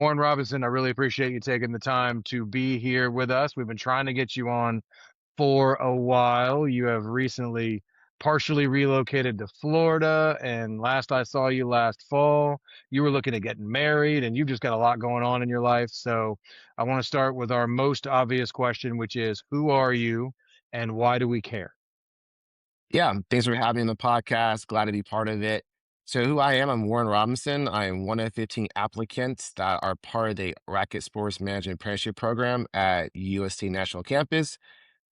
Warren Robinson, I really appreciate you taking the time to be here with us. We've been trying to get you on for a while. You have recently partially relocated to Florida, and last I saw you last fall, you were looking at getting married, and you've just got a lot going on in your life. So I want to start with our most obvious question, which is who are you and why do we care? Yeah, thanks for having me on the podcast. Glad to be part of it. So, who I am, I'm Warren Robinson. I am one of 15 applicants that are part of the Racket Sports Management Apprenticeship Program at USTA National Campus.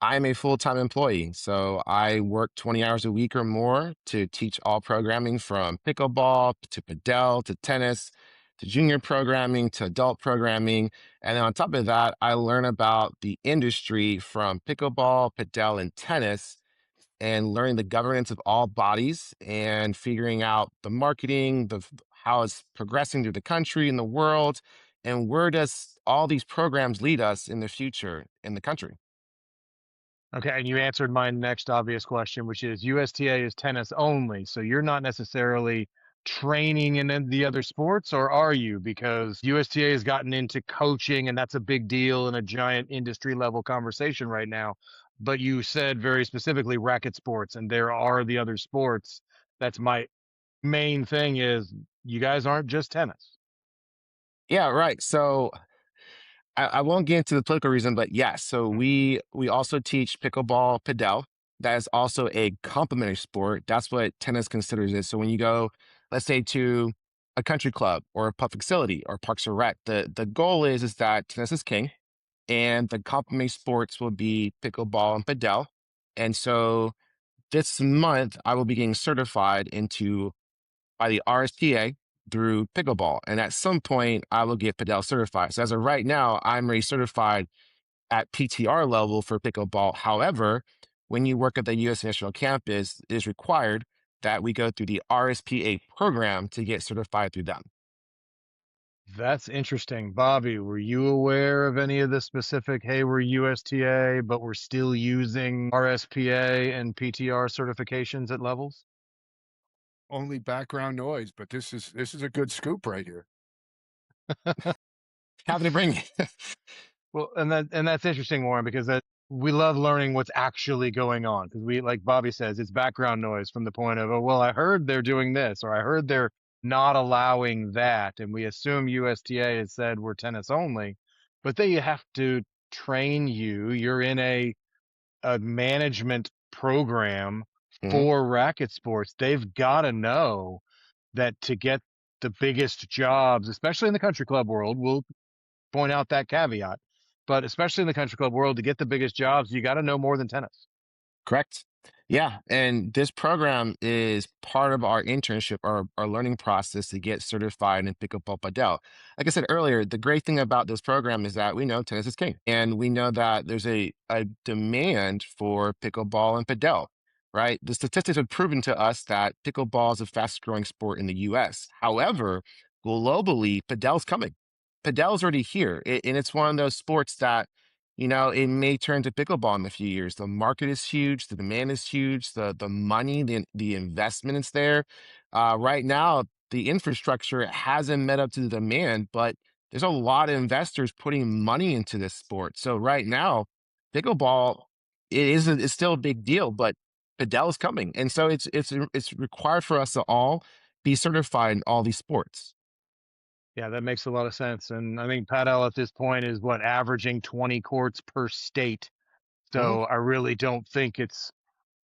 I'm a full-time employee, so I work 20 hours a week or more to teach all programming from pickleball to padel to tennis to junior programming to adult programming. And then on top of that, I learn about the industry from pickleball, padel, and tennis and learning the governance of all bodies and figuring out the marketing, how it's progressing through the country and the world, and where does all these programs lead us in the future in the country. Okay, and you answered my next obvious question, which is USTA is tennis only. So you're not necessarily training in the other sports, or are you? Because USTA has gotten into coaching, and that's a big deal and a giant industry level conversation right now. But you said very specifically racket sports, and there are the other sports. That's my main thing is you guys aren't just tennis. Yeah, right. So I won't get into the political reason, but yes. So Mhm. we also teach pickleball, padel. That is also a complementary sport. That's what tennis considers it. So when you go, let's say, to a country club or a public facility or Parks or Rec, the goal is that tennis is king, and the complementary sports will be pickleball and padel. And so this month, I will be getting certified into by the RSPA through pickleball. And at some point, I will get Padel certified. So as of right now, I'm already certified at PTR level for pickleball. However, when you work at the US National Campus, it is required that we go through the RSPA program to get certified through them. That's interesting. Bobby, were you aware of any of the specific, hey, we're USTA, but we're still using RSPA and PTR certifications at levels? Only background noise, but this is a good scoop right here. Happy to bring it. Well, and that's interesting, Warren, because that we love learning what's actually going on. Because we, like Bobby says, it's background noise from the point of, oh, well, I heard they're doing this, or I heard they're not allowing that, and we assume USTA has said we're tennis only, but they have to train you. You're in a management program Mhm. for racket sports. They've got to know that to get the biggest jobs, especially in the country club world, we'll point out that caveat, but especially in the country club world, to get the biggest jobs, you got to know more than tennis. Correct. Yeah. And this program is part of our internship, our learning process to get certified in pickleball padel. Like I said earlier, the great thing about this program is that we know tennis is king. And we know that there's a demand for pickleball and padel, right? The statistics have proven to us that pickleball is the fastest growing sport in the US. However, globally, padel's coming. Padel's already here. And it's one of those sports that it may turn to pickleball in a few years. The market is huge, the demand is huge, the money, the investment is there. Right now, the infrastructure hasn't met up to the demand, but there's a lot of investors putting money into this sport. So right now, pickleball it's still a big deal, but padel is coming, and so it's required for us to all be certified in all these sports. Yeah, that makes a lot of sense. And I think Padel at this point is what averaging 20 courts per state. Mhm. So I really don't think it's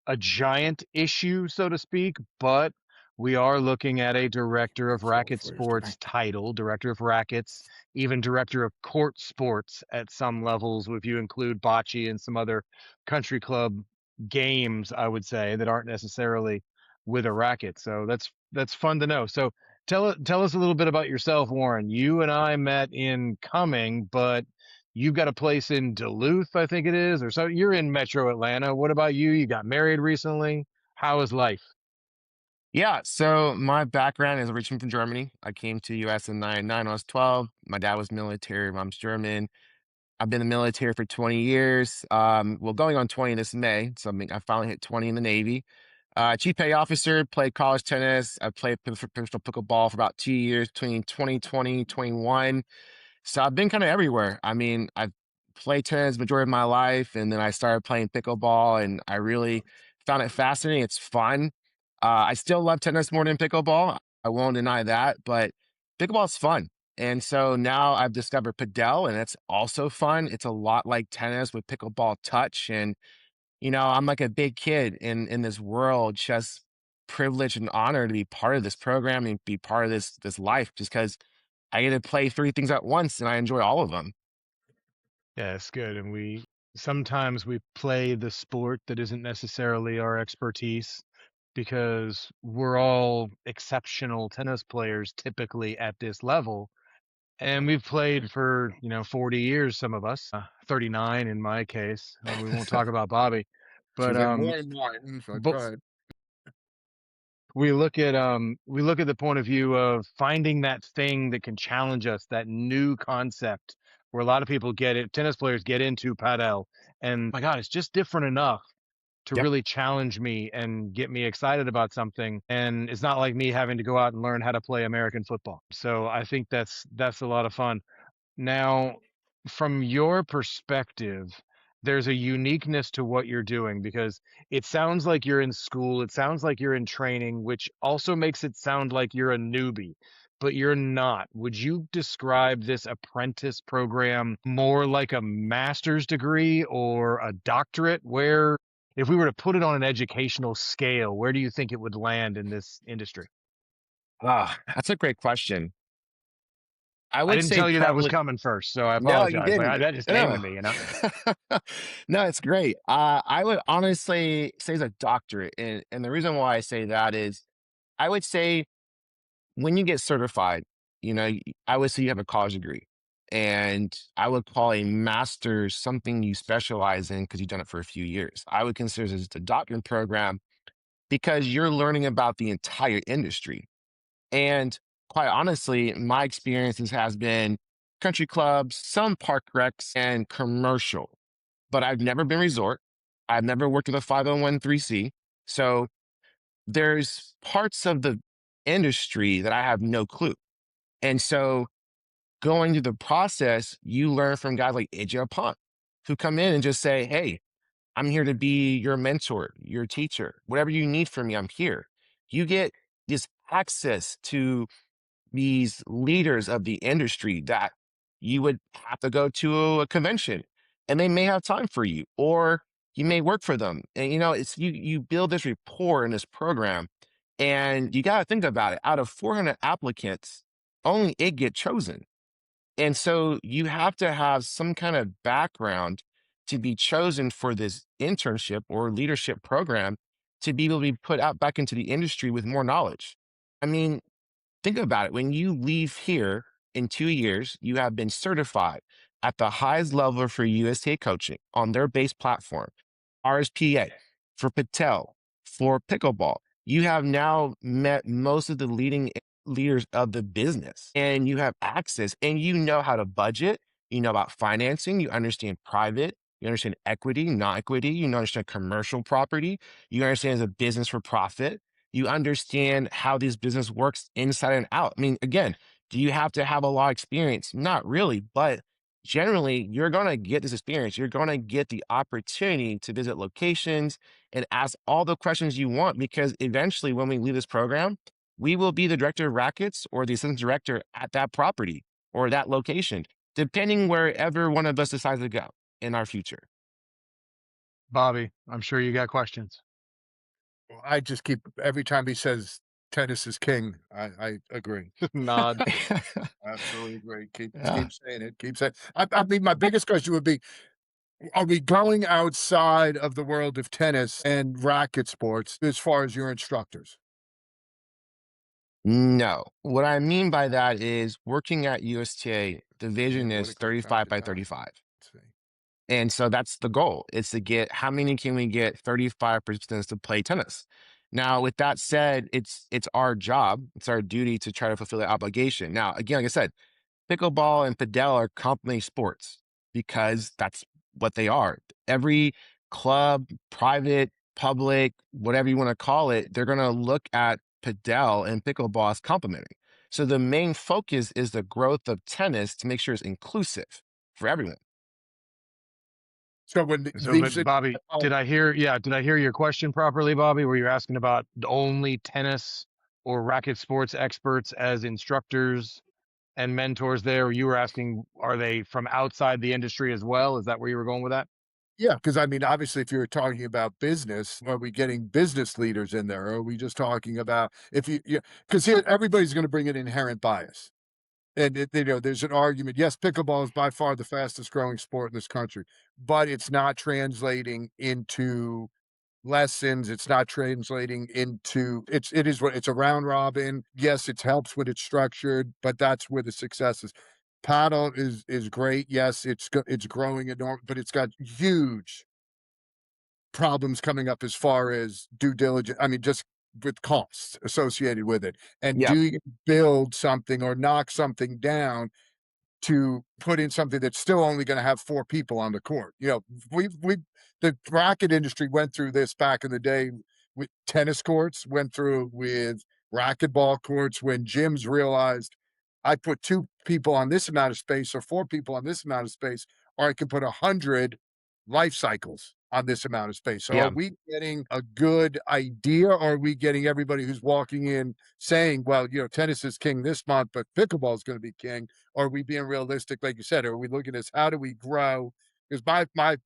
a giant issue, so to speak, but we are looking at a director of That's all racket for yesterday. sports title, director of rackets, even director of court sports at some levels, if you include bocce and some other country club games, I would say, that aren't necessarily with a racket. So that's fun to know. So tell us a little bit about yourself, Warren. You and I met in Cumming, but you've got a place in Duluth, I think it is, or so. You're in Metro Atlanta. What about you? You got married recently. How is life? Yeah, so my background is originally from Germany. I came to US in 99 when I was 12. My dad was military, mom's German. I've been in the military for 20 years. Well, going on 20 this May. So I finally hit 20 in the Navy. Chief pay officer, played college tennis. I played professional pickleball for about 2 years between 2020 21. So I've been kind of everywhere. I mean, I've played tennis majority of my life, and then I started playing pickleball, and I really found it fascinating. It's fun. I still love tennis more than pickleball. I won't deny that, but pickleball is fun. And so now I've discovered padel, and it's also fun. It's a lot like tennis with pickleball touch. And, I'm like a big kid in this world, just privileged and honored to be part of this program and be part of this life just because I get to play 3 things at once, and I enjoy all of them. Yeah, it's good. And we sometimes we play the sport that isn't necessarily our expertise because we're all exceptional tennis players typically at this level. And we've played for, 40 years, some of us, 39 in my case. We won't talk about Bobby, but Seems like more and more. So go but ahead. we look at the point of view of finding that thing that can challenge us, that new concept where a lot of people get it, tennis players get into padel, and my God, it's just different enough to Yep. really challenge me and get me excited about something. And it's not like me having to go out and learn how to play American football. So I think that's a lot of fun. Now, from your perspective, there's a uniqueness to what you're doing because it sounds like you're in school, it sounds like you're in training, which also makes it sound like you're a newbie, but you're not. Would you describe this apprentice program more like a master's degree or a doctorate? Where, if we were to put it on an educational scale, where do you think it would land in this industry? That's a great question. I I would didn't say tell you that was probably coming first, so I no, you apologize. Like didn't. that just came to No. me. No, it's great. I would honestly say it's a doctorate, and the reason why I say that is I would say when you get certified, I would say you have a college degree, and I would call a master's something you specialize in because you've done it for a few years. I would consider this a doctorate program because you're learning about the entire industry. And quite honestly, my experiences has been country clubs, some park recs, and commercial. But I've never been resort. I've never worked with a 501(c). So there's parts of the industry that I have no clue. And so going through the process, you learn from guys like AJ Pont who come in and just say, hey, I'm here to be your mentor, your teacher. Whatever you need from me, I'm here. You get this access to these leaders of the industry that you would have to go to a convention and they may have time for you or you may work for them. And it's you build this rapport in this program and you got to think about it. Out of 400 applicants, only 8 get chosen. And so you have to have some kind of background to be chosen for this internship or leadership program to be able to be put out back into the industry with more knowledge. I mean, think about it. When you leave here in 2 years, you have been certified at the highest level for USTA coaching on their base platform, RSPA, for Patel, for pickleball. You have now met most of the leading leaders of the business and you have access and you know how to budget. You know about financing. You understand private. You understand equity, non equity. You understand commercial property. You understand as a business for profit. You understand how this business works inside and out. I mean, again, do you have to have a lot of experience? Not really, but generally, you're going to get this experience. You're going to get the opportunity to visit locations and ask all the questions you want because eventually, when we leave this program, we will be the director of rackets or the assistant director at that property or that location, depending wherever one of us decides to go in our future. Bobby, I'm sure you got questions. Well, I just keep every time he says tennis is king, I agree. Nod. Absolutely agree. Yeah. Keep saying it. Keep saying. I mean, my biggest question would be: are we going outside of the world of tennis and racket sports as far as your instructors? No. What I mean by that is working at USTA, the Yeah, vision what is a great time 35 to by die. 35. Let's see. And so that's the goal. It's to get how many can we get 35 participants to play tennis? Now, with that said, it's our job, it's our duty to try to fulfill that obligation. Now, again, like I said, pickleball and padel are company sports because that's what they are. Every club, private, public, whatever you want to call it, they're going to look at padel and pickleball as complementing. So the main focus is the growth of tennis to make sure it's inclusive for everyone. So when So, these, but Bobby, oh, did I hear? Yeah, did I hear your question properly, Bobby? Were you asking about only tennis or racket sports experts as instructors and mentors there? Or you were asking, are they from outside the industry as well? Is that where you were going with that? yeah, because I mean, obviously, if you're talking about business, are we getting business leaders in there? Or are we just talking about if you, because here everybody's going to bring an inherent bias. And there's an argument. Yes, pickleball is by far the fastest growing sport in this country, but it's not translating into lessons. It's not translating into it is what it's a round robin. Yes, it helps when it's structured, but that's where the success is. Paddle is great. Yes, it's growing enormous, but it's got huge problems coming up as far as due diligence. I mean, just with costs associated with it. And Yeah, do you build something or knock something down to put in something that's still only gonna have 4 people on the court? We the racket industry went through this back in the day with tennis courts, went through with racquetball courts when gyms realized, "I put 2 people on this amount of space or 4 people on this amount of space, or I can put 100 life cycles on this amount of space." So are yeah. we getting a good idea, or are we getting everybody who's walking in saying, "Well, tennis is king this month, but pickleball is gonna be king"? Or are we being realistic, like you said? Are we looking at this? How do we grow? Because my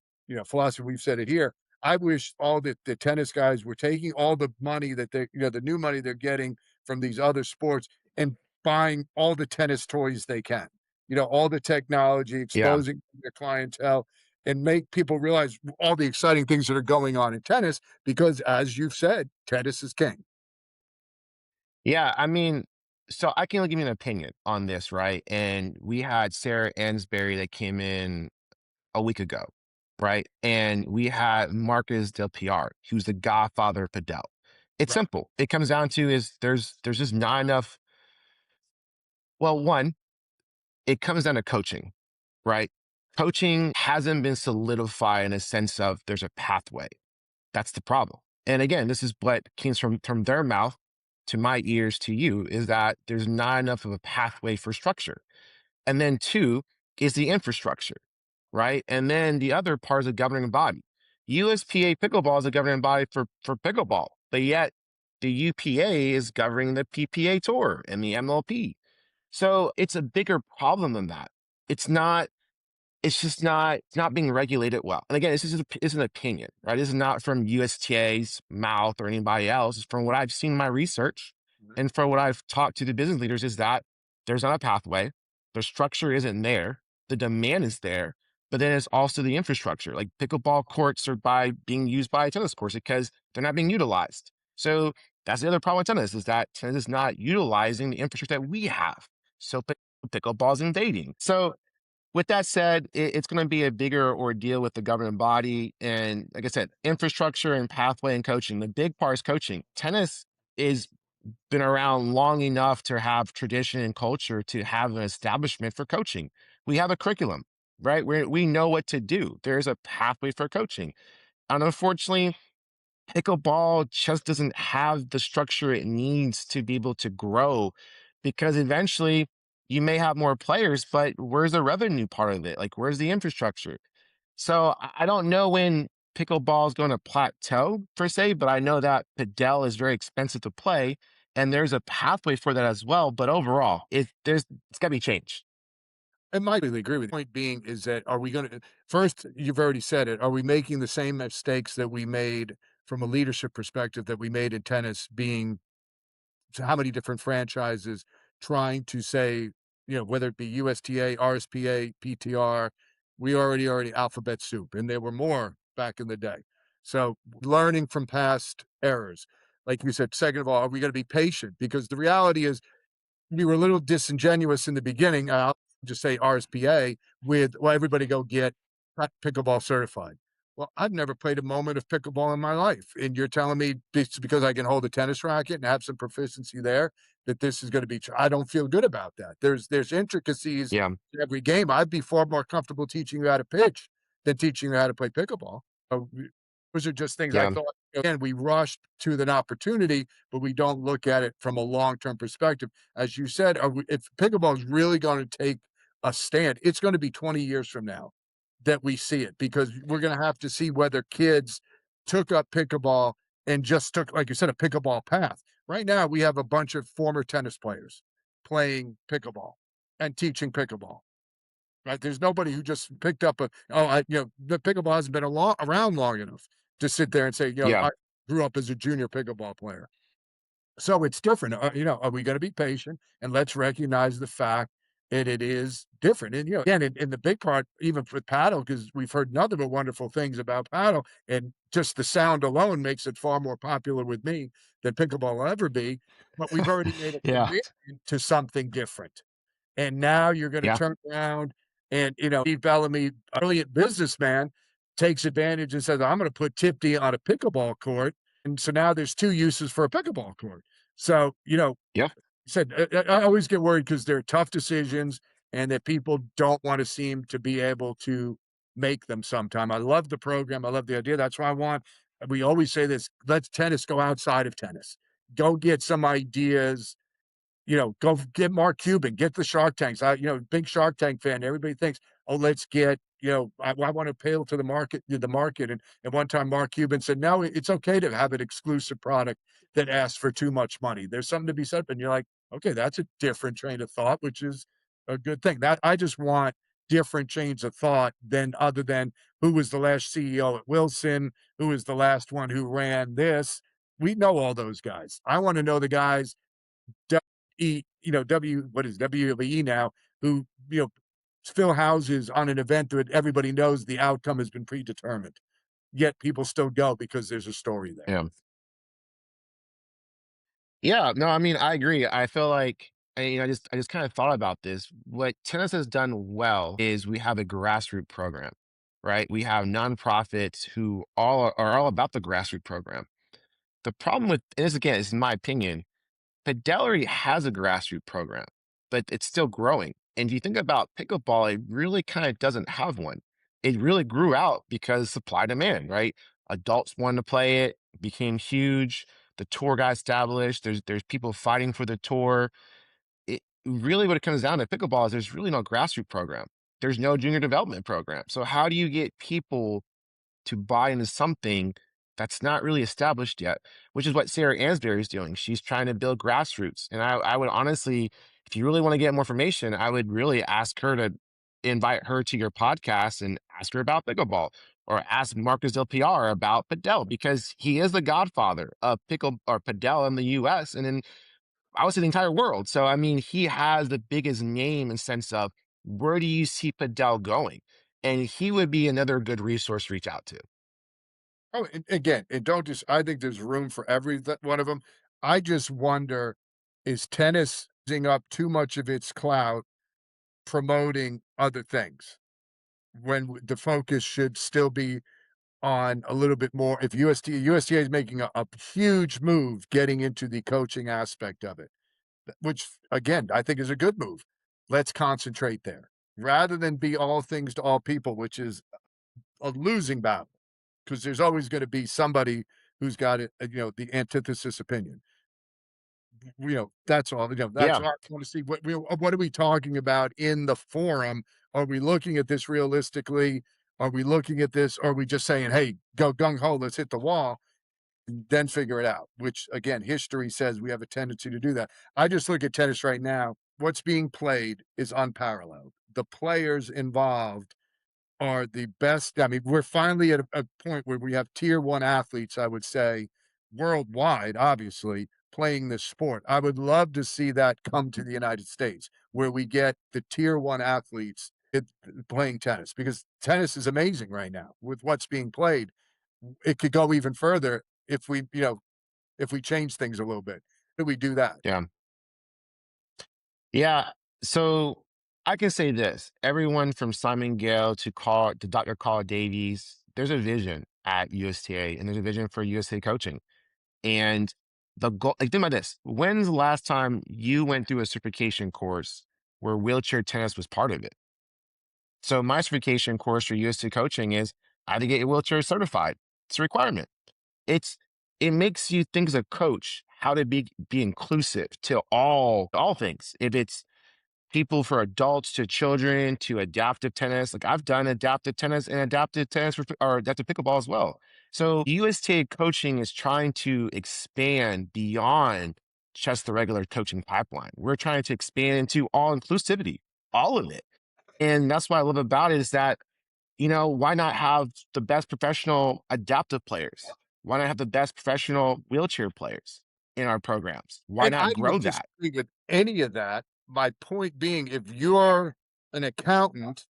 philosophy, we've said it here. I wish all the tennis guys were taking all the money that the new money they're getting from these other sports and buying all the tennis toys they can. All the technology, Yeah. exposing their clientele, and make people realize all the exciting things that are going on in tennis. Because, as you've said, tennis is king. Yeah, I mean, so I can give you an opinion on this, right? And we had Sarah Ansberry that came in a week ago, right? And we had Marcus Del Piar, who's the godfather of Padel. It's Right. simple. It comes down to is there's just not enough. Well, one, it comes down to coaching, right? Coaching hasn't been solidified in a sense of there's a pathway. That's the problem. And again, this is what came from their mouth to my ears to you is that there's not enough of a pathway for structure. And then two is the infrastructure, right? And then the other part is the governing body. USPA pickleball is a governing body for pickleball, but yet the UPA is governing the PPA tour and the MLP. So it's a bigger problem than that. It's not it's not being regulated well. And again, this is an opinion, right? This is not from USTA's mouth or anybody else. It's from what I've seen in my research Mhm. and from what I've talked to the business leaders is that there's not a pathway. The structure isn't there. The demand is there, but then it's also the infrastructure. Like pickleball courts are being used by tennis courts because they're not being utilized. So that's the other problem with tennis is that tennis is not utilizing the infrastructure that we have. So pickleball is invading. So with that said, it's going to be a bigger ordeal with the governing body. And like I said, infrastructure and pathway and coaching. The big part is coaching. Tennis is been around long enough to have tradition and culture to have an establishment for coaching. We have a curriculum, right? We know what to do. There's a pathway for coaching. And unfortunately, pickleball just doesn't have the structure it needs to be able to grow because eventually you may have more players, but where's the revenue part of it? Like, where's the infrastructure? So I don't know when pickleball is going to plateau per se, but I know that padel is very expensive to play and there's a pathway for that as well. But overall, it's got to be changed. I might really agree with you. Point being is that are we gonna first, you've already said it, are we making the same mistakes that we made from a leadership perspective that we made in tennis, being how many different franchises trying to say, whether it be USTA, RSPA, PTR, we already alphabet soup, and there were more back in the day. So learning from past errors. Like you said, second of all, are we gonna be patient? Because the reality is we were a little disingenuous in the beginning. I'll just say RSPA with, well, everybody go get pickleball certified. Well, I've never played a moment of pickleball in my life. And you're telling me it's because I can hold a tennis racket and have some proficiency there that this is going to be, I don't feel good about that. There's intricacies Yeah. to every game. I'd be far more comfortable teaching you how to pitch than teaching you how to play pickleball. Oh, Those are just things I Yeah. thought, again, we rushed to an opportunity, but we don't look at it from a long-term perspective. As you said, if pickleball is really going to take a stand, it's going to be 20 years from now that we see it, because we're going to have to see whether kids took up pickleball and just took, like you said, a pickleball path. Right now, we have a bunch of former tennis players playing pickleball and teaching pickleball. Right? There's nobody who just picked up the pickleball hasn't been around long enough to sit there and say, Yeah. I grew up as a junior pickleball player. So it's different. Are we going to be patient and let's recognize the fact that it is different? And, again, in the big part, even for paddle, because we've heard nothing but wonderful things about paddle, and just the sound alone makes it far more popular with me than pickleball will ever be. But we've already made a Yeah. commitment to something different. And now you're gonna Yeah. turn around and, Steve Bellamy, a brilliant businessman, takes advantage and says, "I'm gonna put Tipsy on a pickleball court." And so now there's 2 uses for a pickleball court. So, Yeah. said, I always get worried because 'cause they're tough decisions and that people don't wanna seem to be able to make them sometime. I love the program, I love the idea, that's why we always say this, "Let's tennis go outside of tennis." Go get some ideas, go get Mark Cuban, get the Shark Tanks. Big Shark Tank fan. Everybody thinks, oh, let's get, I want to appeal to the market. And one time Mark Cuban said, no, it's okay to have an exclusive product that asks for too much money. There's something to be said. And you're like, okay, that's a different train of thought, which is a good thing. That I just want different chains of thought than other than who was the last CEO at Wilson, who was the last one who ran this. We know all those guys. I want to know the guys what is WWE now, who, fill houses on an event that everybody knows the outcome has been predetermined. Yet people still go because there's a story there. Yeah. Yeah, no, I mean, I agree. I feel like, I just kind of thought about this. What tennis has done well is we have a grassroots program, right? We have nonprofits who are all about the grassroots program. The problem with, and this again, is in my opinion, Fidelity has a grassroots program, but it's still growing. And if you think about pickleball, it really kind of doesn't have one. It really grew out because supply demand, right? Adults wanted to play it, became huge. The tour got established. There's people fighting for the tour. It really, what it comes down to pickleball is there's really no grassroots program. There's no junior development program. So how do you get people to buy into something that's not really established yet, which is what Sarah Ansberry is doing. She's trying to build grassroots. And I would honestly, if you really want to get more information, I would really ask her to invite her to your podcast and ask her about pickleball, or ask Marcus Del PR about Padel, because he is the godfather of pickle or Padel in the US and in, I would say, the entire world. So, I mean, he has the biggest name in sense of where do you see Padel going? And he would be another good resource to reach out to. Oh, and again, and don't just I think there's room for one of them. I just wonder, is tennis using up too much of its clout promoting other things when the focus should still be on a little bit more? If USTA is making a huge move getting into the coaching aspect of it, which again, I think is a good move. Let's concentrate there rather than be all things to all people, which is a losing battle because there's always going to be somebody who's got it, the antithesis opinion. That's all. That's Yeah. all I want to see. What are we talking about in the forum? Are we looking at this realistically? Are we looking at this? Or are we just saying, hey, go gung ho, let's hit the wall, and then figure it out? Which again, history says we have a tendency to do that. I just look at tennis right now. What's being played is unparalleled. The players involved are the best. I mean, we're finally at a point where we have tier one athletes, I would say, worldwide, obviously, playing this sport. I would love to see that come to the United States, where we get the tier one athletes playing tennis, because tennis is amazing right now with what's being played. It could go even further if we change things a little bit. Do we do that? Yeah. Yeah. So I can say this: everyone from Simon Gale to Dr. Carl Davies, there's a vision at USTA, and there's a vision for USTA coaching. And the goal, like, think about this: when's the last time you went through a certification course where wheelchair tennis was part of it? So my certification course for USTA coaching is I had to get your wheelchair certified. It's a requirement. It's it makes you think as a coach how to be inclusive to all things. If it's people for adults to children to adaptive tennis. Like I've done adaptive tennis and adaptive tennis or adaptive pickleball as well. So USTA coaching is trying to expand beyond just the regular coaching pipeline. We're trying to expand into all inclusivity, all of it. And that's what I love about it is that, why not have the best professional adaptive players? Why not have the best professional wheelchair players in our programs? Why And I not grow don't that? disagree with any of that. My point being, if you're an accountant,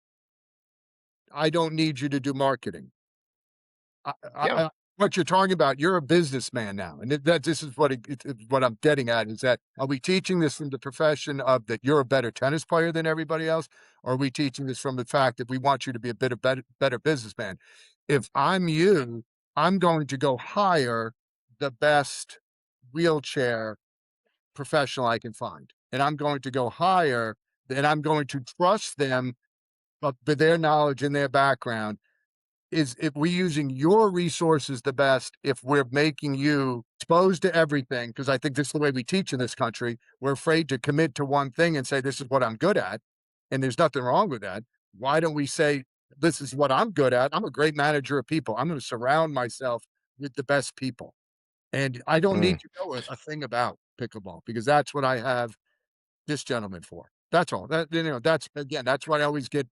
I don't need you to do marketing. Yeah. What you're talking about, you're a businessman now, and this is what I'm getting at is that are we teaching this from the profession of that you're a better tennis player than everybody else, or are we teaching this from the fact that we want you to be a better businessman? If I'm you, I'm going to go hire the best wheelchair professional I can find, and I'm going to go hire, and I'm going to trust them with their knowledge and their background is if we using your resources the best, if we're making you exposed to everything, because I think this is the way we teach in this country. We're afraid to commit to one thing and say, this is what I'm good at. And there's nothing wrong with that. Why don't we say, this is what I'm good at? I'm a great manager of people. I'm going to surround myself with the best people. And I don't need Mm, to know a thing about pickleball because that's what I have this gentleman for. That's all. That's again, that's why I always get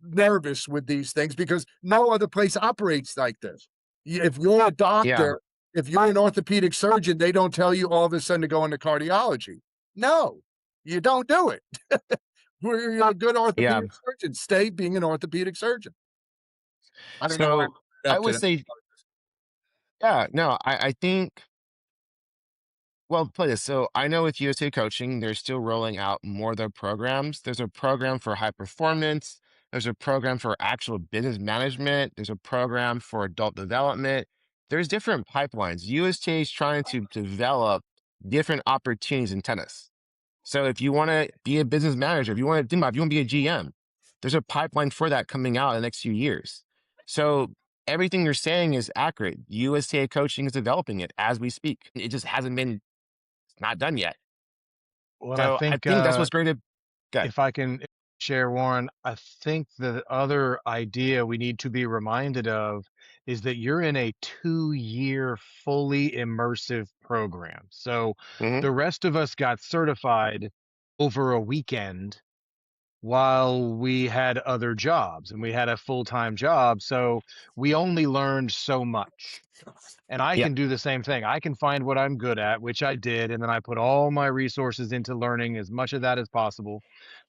nervous with these things because no other place operates like this. If you're a yeah. doctor, if you're an orthopedic surgeon, they don't tell you all of a sudden to go into cardiology. No, you don't do it. You're a good Yeah. orthopedic surgeon. Stay being an orthopedic surgeon. I don't know why I So brought it I up would today. say, yeah, no, I think, well, play this. So I know with USA coaching, they're still rolling out more of their programs. There's a program for high performance. There's a program for actual business management. There's a program for adult development. There's different pipelines. USTA is trying to develop different opportunities in tennis. So if you want to be a business manager, if you want to be a GM, there's a pipeline for that coming out in the next few years. So everything you're saying is accurate. USTA coaching is developing it as we speak. It just hasn't been not done yet. Well, I So I think think that's what's great. Good. if I can share, Warren, I think the other idea we need to be reminded of is that you're in a 2-year fully immersive program. So Hmm. the rest of us got certified over a weekend while we had other jobs and we had a full-time job. So we only learned so much. And I Yep. can do the same thing. I can find what I'm good at, which I did, and then I put all my resources into learning as much of that as possible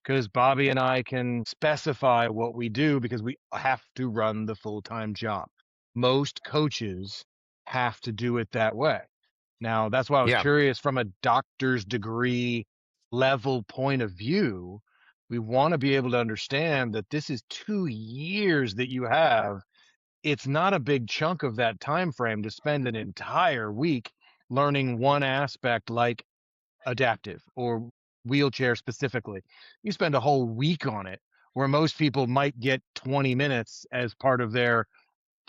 because Bobby and I can specify what we do because we have to run the full-time job. Most coaches have to do it that way. Now, that's why I was Yeah. curious from a doctor's degree level point of view. We want to be able to understand that this is 2 years that you have. It's not a big chunk of that time frame to spend an entire week learning one aspect like adaptive or wheelchair specifically. You spend a whole week on it, where most people might get 20 minutes as part of their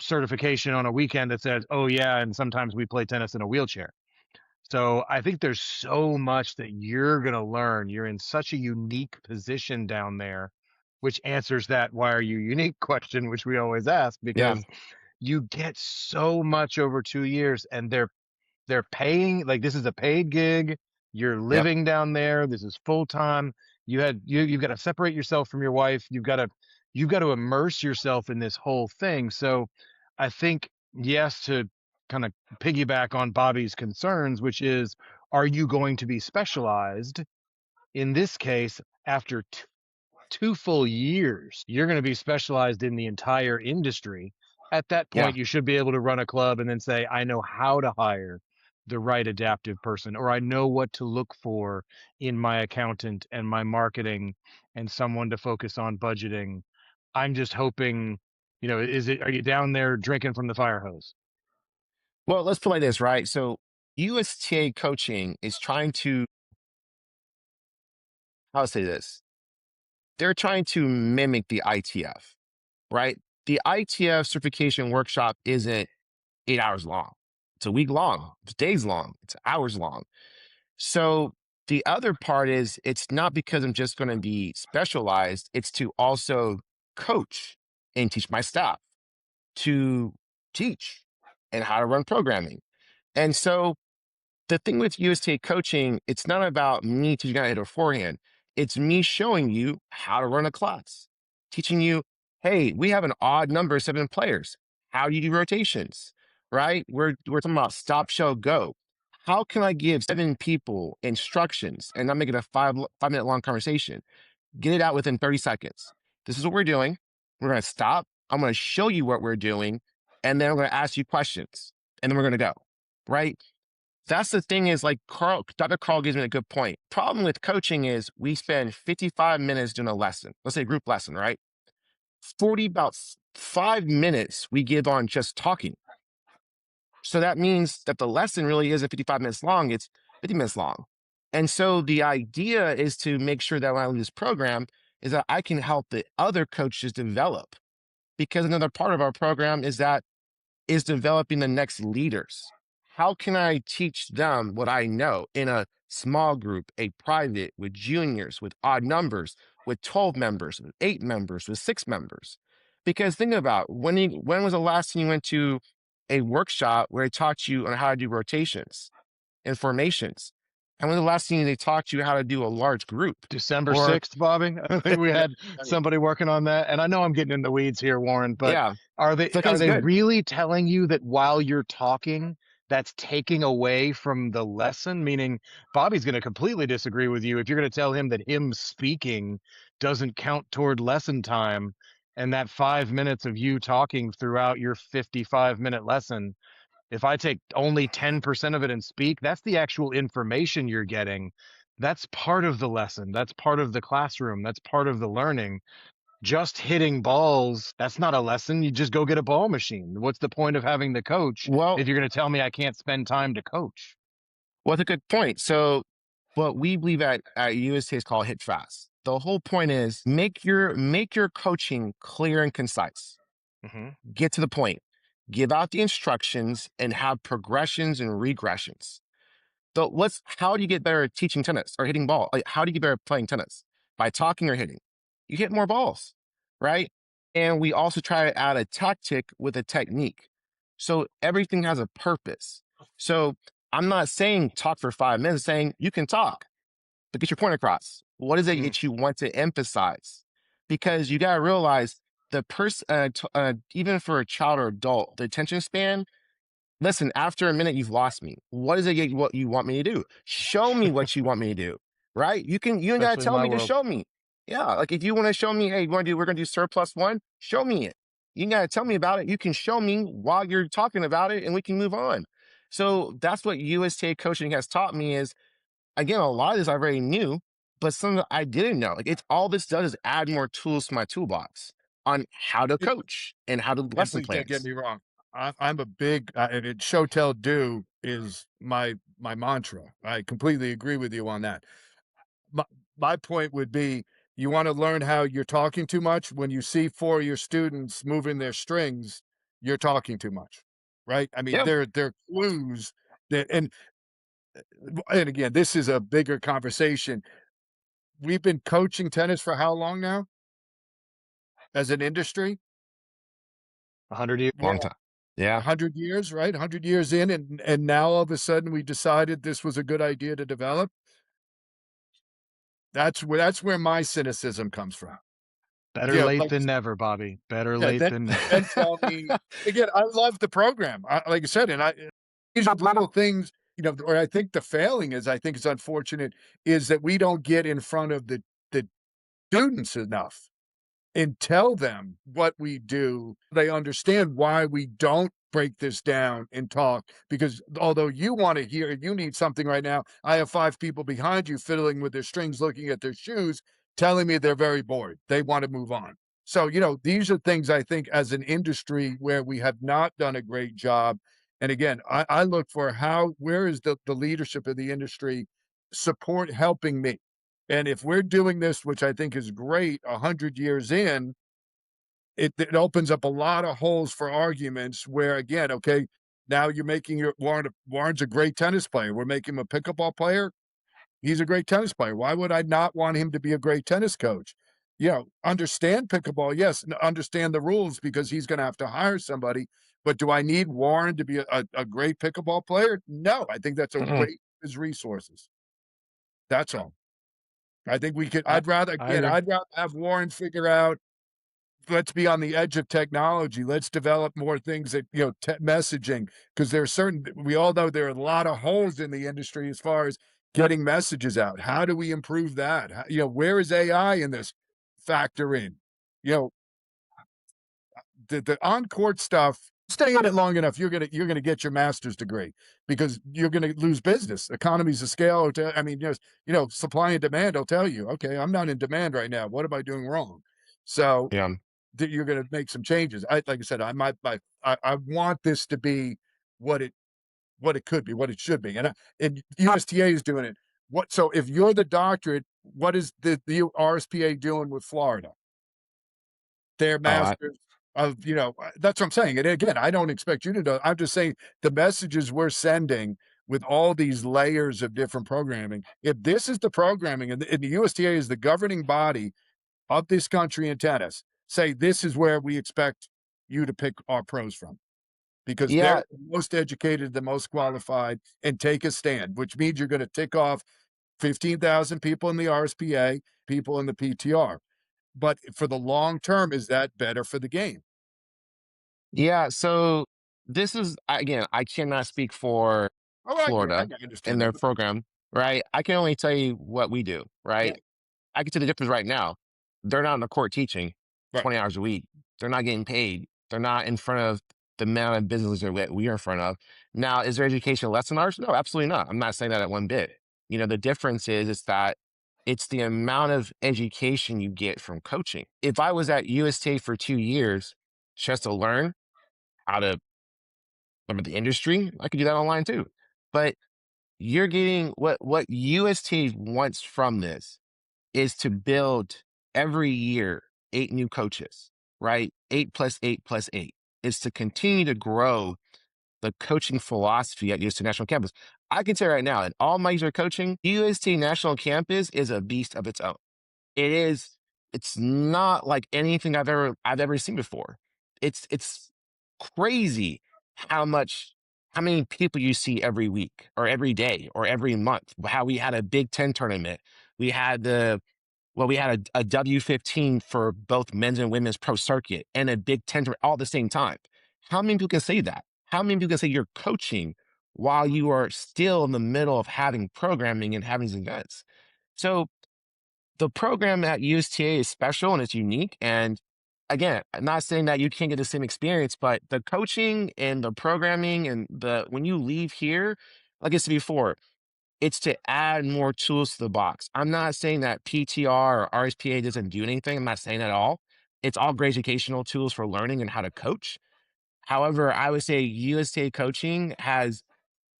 certification on a weekend that says, oh, yeah, and sometimes we play tennis in a wheelchair. So I think there's so much that you're going to learn. You're in such a unique position down there, which answers that why are you unique question, which we always ask, Yeah. because you get so much over 2 years and they're paying, like, this is a paid gig. You're Yep. living down there. This is full time. You've got to separate yourself from your wife. You've got to immerse yourself in this whole thing. So I think, yes, to kind of piggyback on Bobby's concerns, which is, are you going to be specialized? In this case, after 2 full years, you're going to be specialized in the entire industry. At that Yeah. point, you should be able to run a club and then say, I know how to hire the right adaptive person, or I know what to look for in my accountant and my marketing and someone to focus on budgeting. I'm just hoping, are you down there drinking from the fire hose? Well, let's put it like this, right? So USTA coaching is trying to, how to say this? They're trying to mimic the ITF, right? the ITF certification workshop isn't 8 hours long. It's a week long. It's days long. It's hours long. So the other part is it's not because I'm just going to be specialized. It's to also coach and teach my staff to teach and how to run programming. And so the thing with USTA coaching, it's not about me teaching you how to hit a forehand. It's me showing you how to run a class, teaching you, hey, we have an odd number of 7 players. How do you do rotations? Right? We're talking about stop, show, go. How can I give 7 people instructions and not make it a 5 minute long conversation? Get it out within 30 seconds. This is what we're doing. We're going to stop. I'm going to show you what we're doing. And then I'm going to ask you questions. And then we're going to go. Right? That's the thing is like Dr. Carl gives me a good point. Problem with coaching is we spend 55 minutes doing a lesson. Let's say group lesson, right? About 5 minutes we give on just talking. So that means that the lesson really isn't 55 minutes long. It's 50 minutes long. And so the idea is to make sure that when I leave this program is that I can help the other coaches develop, because another part of our program is developing the next leaders. How can I teach them what I know in a small group, a private, with juniors, with odd numbers, with 12 members, with 8 members, with 6 members? Because think about when was the last time you went to a workshop where they taught you on how to do rotations and formations? And when was the last time they taught you how to do a large group? December Or 6th, Bobby. I think we had somebody working on that. And I know I'm getting in the weeds here, Warren, but yeah, are so are that's they good. really telling you that while you're talking, that's taking away from the lesson? Meaning Bobby's going to completely disagree with you if you're going to tell him that him speaking doesn't count toward lesson time, and that 5 minutes of you talking throughout your 55-minute lesson, if I take only 10% of it and speak, that's the actual information you're getting. That's part of the lesson. That's part of the classroom. That's part of the learning. Just hitting balls, that's not a lesson. You just go get a ball machine. What's the point of having the coach Well, if you're going to tell me I can't spend time to coach? that's a good point. So what we believe at USTA is called hit fast. The whole point is make your coaching clear and concise. Hmm. Get to the point. Give out the instructions and have progressions and regressions. So how do you get better at teaching tennis or hitting ball? Like, how do you get better at playing tennis? By talking or hitting. You hit more balls, right? And we also try to add a tactic with a technique. So everything has a purpose. So I'm not saying talk for 5 minutes, saying you can talk, but get your point across. What is it Mm. that you want to emphasize? Because you got to realize the person, even for a child or adult, the attention span. Listen, after a minute, you've lost me. What is it what you want me to do? Show me what you want me to do, right? You ain't gotta Especially in tell my me, just world. show me. Yeah, like if you want to show me, hey, we're gonna do surplus one, show me it. You ain't gotta tell me about it. You can show me while you're talking about it and we can move on. So that's what USTA coaching has taught me is, again, a lot of this I already knew, but some that I didn't know. Like it's all this does is add more tools to my toolbox on how to It coach and how to and lesson please don't get plans. me wrong. I'm a big and show tell do is my mantra. I completely agree with you on that. My my point would be you want to learn how you're talking too much. When you see 4 of your students moving their strings, you're talking too much. Right? I mean, Yeah. they're clues that and again, this is a bigger conversation. We've been coaching tennis for how long now as an industry? 100 years. We're Long time. Yeah. 100 years, right? 100 years in, and now all of a sudden we decided this was a good idea to develop. That's where my cynicism comes from. Better Yeah, late like than never, Bobby. Better yeah, late than never. then tell me again, I love the program. Like I said, and these are little things, where I think the failing is, I think it's unfortunate, is that we don't get in front of the students enough and tell them what we do. They understand why we don't break this down and talk. Because although you want to hear, you need something right now, I have 5 people behind you fiddling with their strings, looking at their shoes, telling me they're very bored. They want to move on. So, these are things I think as an industry where we have not done a great job. And again, I look for where is the leadership of the industry support helping me? And if we're doing this, which I think is great, 100 years in, it opens up a lot of holes for arguments where, again, okay, now you're making your Warren's a great tennis player. We're making him a pickleball player. He's a great tennis player. Why would I not want him to be a great tennis coach? You know, understand pickleball, yes, understand the rules because he's going to have to hire somebody. But do I need Warren to be a great pickleball player? No, I think that's a Mm-mm. waste of his resources. That's all. I think we could. I I agree. I'd rather have Warren figure out. Let's be on the edge of technology. Let's develop more things that, messaging, because there are certain, we all know there are a lot of holes in the industry as far as getting messages out. How do we improve that? Where is AI in this factor in? You know, the on-court stuff, stay on it long enough, you're gonna get your master's degree because you're gonna lose business. Economies of scale, I mean, supply and demand will tell you, okay, I'm not in demand right now. What am I doing wrong? So Yeah. that you're going to make some changes. Like I said, I want this to be what it could be, what it should be, and USTA is doing it. So if you're the doctorate, what is the RSPA doing with Florida? Their Oh, I, masters of that's what I'm saying. And again, I don't expect you to know. I'm just saying the messages we're sending with all these layers of different programming. If this is the programming, and the USTA is the governing body of this country in tennis, say this is where we expect you to pick our pros from because they're yeah, the most educated, the most qualified, and take a stand, which means you're going to tick off 15,000 people in the RSPA, people in the PTR. But for the long term, is that better for the game? yeah. So this is again, I cannot speak for Oh, Florida I and understand that. their program, right? I can only tell you what we do, Yeah, right? I can tell the difference right now. They're not in the court teaching right. 20 hours a week. They're not getting paid. They're not in front of the amount of businesses that we are in front of. Now, is their education less than ours? No, absolutely not. I'm not saying that at one bit. The difference is that it's the amount of education you get from coaching. If I was at USTA for 2 years just to learn how to learn the industry, I could do that online too. But you're getting what USTA wants from this is to build every year 8 new coaches, right? 8 plus 8 plus 8 is to continue to grow the coaching philosophy at UST National Campus. I can tell you right now, in all my years of coaching, UST National Campus is a beast of its own. It is, it's not like anything I've ever seen before. It's crazy how many people you see every week or every day or every month. How we had a Big Ten tournament. We had we had a W15 for both men's and women's pro circuit and a Big Ten tournament all at the same time. How many people can say that? How many people can say you're coaching while you are still in the middle of having programming and having these events? So the program at USTA is special and it's unique. And again, I'm not saying that you can't get the same experience, but the coaching and the programming and the when you leave here, like I said before, it's to add more tools to the box. I'm not saying that PTR or RSPA doesn't do anything. I'm not saying that at all. It's all great educational tools for learning and how to coach. However, I would say USTA coaching has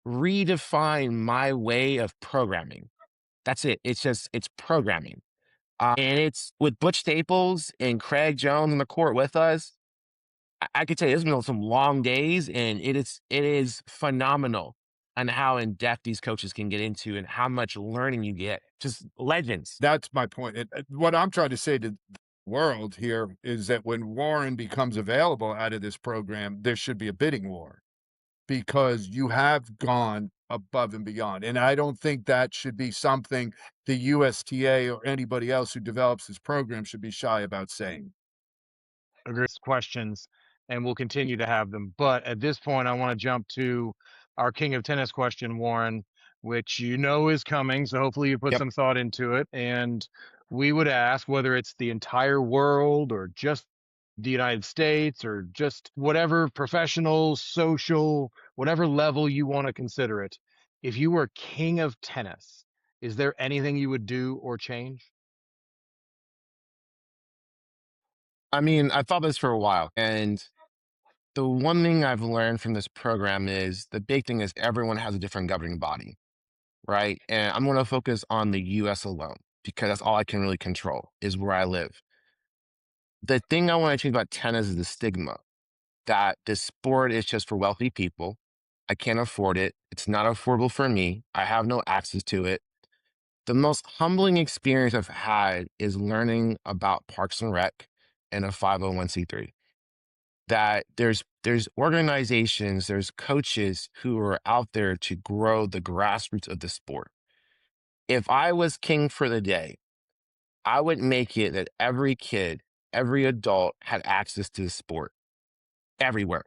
redefined my way of programming. That's it. It's programming. And it's with Butch Staples and Craig Jones in the court with us. I could tell you, it's been some long days, and it is phenomenal on how in depth these coaches can get into and how much learning you get. Just legends. That's my point. What I'm trying to say to the world here is that when Warren becomes available out of this program, there should be a bidding war because you have gone above and beyond. And I don't think that should be something the USTA or anybody else who develops this program should be shy about saying. Agree. Questions, and we'll continue to have them. But at this point, I want to jump to our King of Tennis question, Warren, which you know is coming. So hopefully you put Yep. some thought into it. And we would ask whether it's the entire world or just the United States or just whatever professional, social, whatever level you want to consider it. If you were king of tennis, is there anything you would do or change? I mean, I thought this for a while, and the one thing I've learned from this program is the big thing is everyone has a different governing body, right? And I'm going to focus on the US alone because that's all I can really control is where I live. The thing I want to change about tennis is the stigma that this sport is just for wealthy people. I can't afford it. It's not affordable for me. I have no access to it. The most humbling experience I've had is learning about Parks and Rec and a 501c3. That there's organizations, there's coaches who are out there to grow the grassroots of the sport. If I was king for the day, I would make it that every kid, every adult had access to the sport everywhere,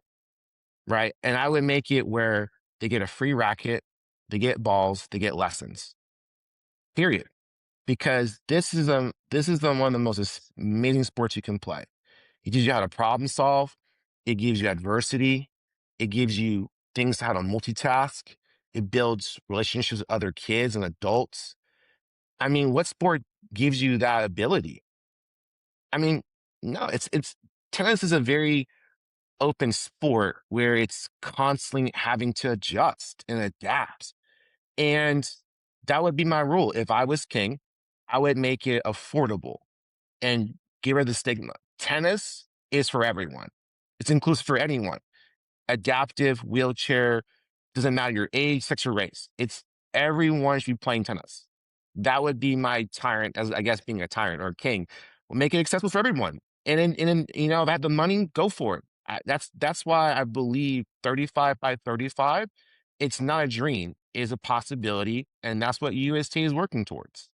right? And I would make it where they get a free racket, they get balls, they get lessons. Period. Because this is one of the most amazing sports you can play. It teaches you how to problem solve. It gives you adversity. It gives you things how to multitask. It builds relationships with other kids and adults. I mean, what sport gives you that ability? I mean, no, it's tennis is a very open sport where it's constantly having to adjust and adapt. And that would be my rule. If I was king, I would make it affordable and get rid of the stigma. Tennis is for everyone. It's inclusive for anyone. Adaptive, wheelchair, doesn't matter your age, sex, or race. It's everyone should be playing tennis. That would be my tyrant, as I guess being a tyrant or a king. We'll make it accessible for everyone. And if I have the money, go for it. That's why I believe 35 by 35. It's not a dream, it's a possibility, and that's what USTA is working towards.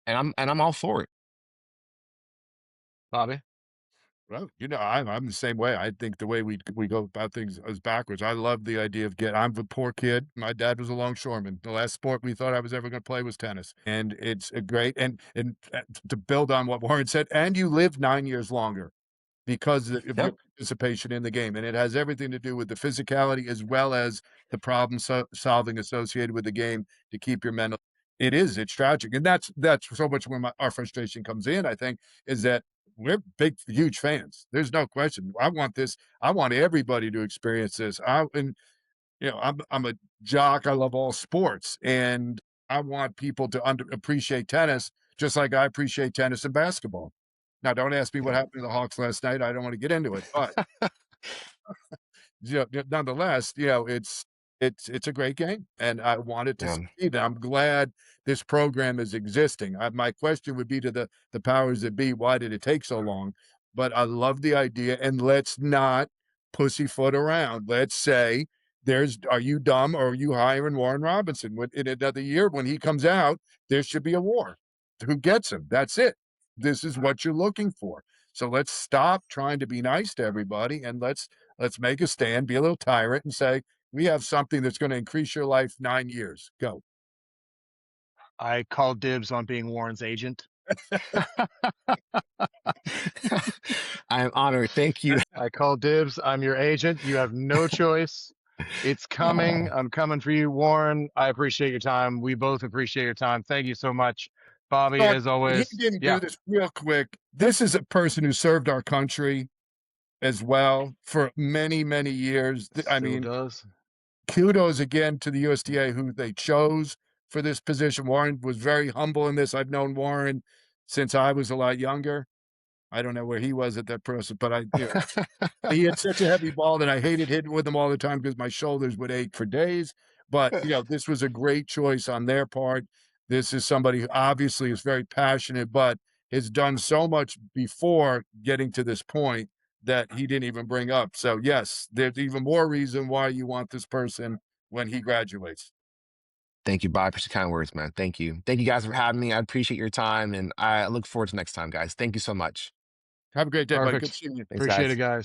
And I'm all for it. Bobby? Well, I'm the same way. I think the way we go about things is backwards. I love the idea of I'm a poor kid. My dad was a longshoreman. The last sport we thought I was ever going to play was tennis, and it's a great and to build on what Warren said. And you live 9 years longer because of your Yep. participation in the game, and it has everything to do with the physicality as well as the problem solving associated with the game to keep your mental. It's tragic, and that's so much where our frustration comes in. I think is that we're big, huge fans. There's no question. I want this. I want everybody to experience this. I'm a jock. I love all sports, and I want people to appreciate tennis just like I appreciate tennis and basketball. Now, don't ask me what Yep. happened to the Hawks last night. I don't want to get into it, but nonetheless, it's a great game, and I want it to Yeah. succeed. I'm glad this program is existing. My question would be to the powers that be, why did it take so long? But I love the idea, and let's not pussyfoot around. Let's say are you dumb or are you hiring Warren Robinson? In another year, when he comes out, there should be a war. Who gets him? That's it. This is what you're looking for. So let's stop trying to be nice to everybody, and let's make a stand, be a little tyrant, and say, "We have something that's gonna increase your life 9 years. Go." I call dibs on being Warren's agent. I am honored. Thank you. I call dibs. I'm your agent. You have no choice. It's coming. Oh, I'm coming for you, Warren. I appreciate your time. We both appreciate your time. Thank you so much, Bobby, But as he always. didn't Yeah, do this real quick. This is a person who served our country as well for many, many years. I still mean, does. kudos again to the USDA who they chose for this position. Warren was very humble in this. I've known Warren since I was a lot younger. I don't know where he was at that process, but he had such a heavy ball that I hated hitting with him all the time because my shoulders would ache for days. But, this was a great choice on their part. This is somebody who obviously is very passionate, but has done so much before getting to this point that he didn't even bring up. So, yes, there's even more reason why you want this person when he graduates. Thank you, Bob. Appreciate your kind words, man. Thank you. Thank you guys for having me. I appreciate your time, and I look forward to next time, guys. Thank you so much. Have a great day, buddy. Good Perfect. seeing you. Thanks, Appreciate it, guys. guys.